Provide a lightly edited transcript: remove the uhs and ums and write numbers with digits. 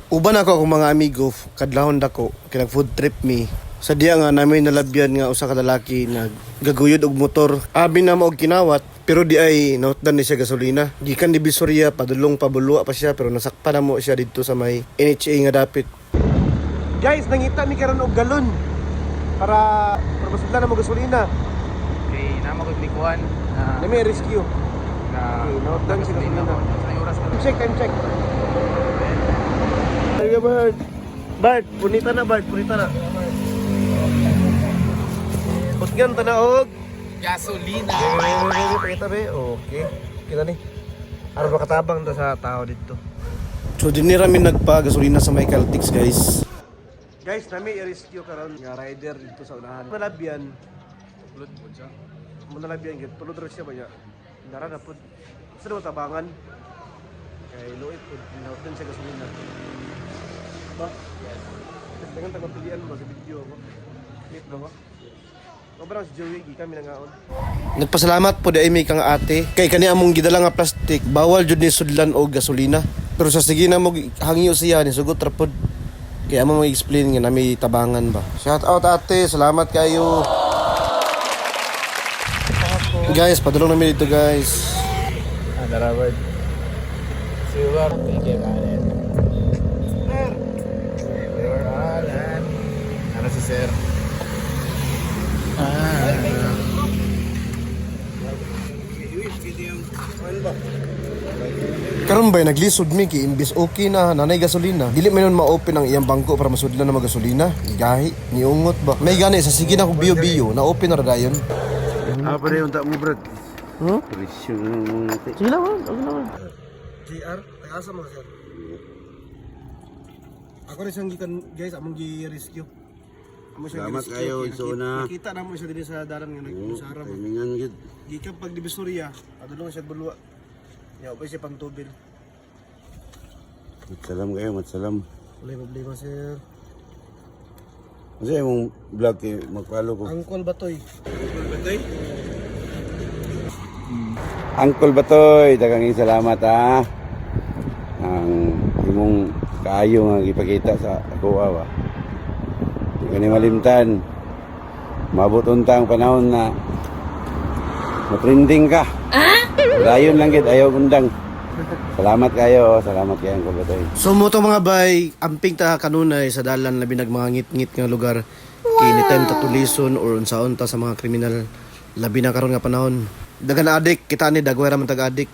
Uban ako akong mga amigo, kadlahon dako, kinag food trip me. Sa diya nga namin nalabyan nga usa ka lalaki nga gaguyod og motor. Abi na mo og kinawat, pero di ay nautdan ni siya gasolina. Gikan di Visoria, padulong pabulwa pa siya, pero nasakpan na mo siya dito sa may NHA nga dapit. Guys, nangita mi karon og galon para masudlan na mo gasolina. Okay, nama ko likuan. Na may rescue. Na nautdan si gasolina. Sa oras ka. Time check. Ay, Bart. Bart, punita na Bart, punita na. Pusgan tanaog. Gasolina. Pakita be. Okay. Kita ni. Araw makatabang ta sa tao dito. So dinira mi nagpa-gasolina sa may Caltex, guys. Guys, nami i-rescue karon nga rider dito sa unahan. Malabyan. Tulod mo siya. Malabyan gid. Tulod ra siya ba ya? Dara na pud. Sa daw tabangan. Kay luit pud nautan sa gasolina. Ba? Yes. Dengan tagapilian mo sa video ko. Clip na ba? Sobrang si Joey, kami nangaon. Nagpasalamat po dahil may kang ate. Kay kani among gidala nga plastic, bawal jud ni sudlan og gasolina. Pero sa sige na mo hangyo siya ni sugot ra pod. Kaya amo mo explain nga nami tabangan ba. Shout out ate, salamat kayo. Guys, padulong namin dito guys. Robert. Silver. Thank you, Karen. Silver Alan. Ano si Sir? Karon ba naglisod mi kay imbis okay na nanay gasolina. Dili man ma-open ang iyang bangko para masudlan na magasolina. Gahi niungot ba. May gani sa sige na ko biyo-biyo na open ra dayon. Apa rin yung tak mo, Brad? Hmm? Presyo na mo natin. Sige lang, okay lang. JR, taga-asa mo sir. Ako rin siyang gikan, guys, among gi-rescue. Salamat kayo, Isona. Nakita na mo siya din sa dalan nga nag-usara mo. Timingan yun. Gikan pag Divisoria, adulong siya bulwa. Ya, upay siya pangtubil. Matsalam kayo, matsalam. Wala yung problema sir. Kasi yung vlog kayo, mag-follow ko. Angkol Batoy. Angkol Batoy? Uncle Batoy, dagang salamat ha. Ang imong kaayo nga ipakita sa ako ba. Di ka ni malimtan. Mabot untang panahon na matrending ka. Dayon lang gid ayaw undang. Salamat kayo Uncle Batoy. So mo to mga bay, amping ta kanunay sa dalan labi nag mga ngit-ngit nga lugar. Kini time ta tulison or unsaon ta sa mga kriminal labi na karon nga panahon. Dagan na adik, kita ni dagway ra man tag adik.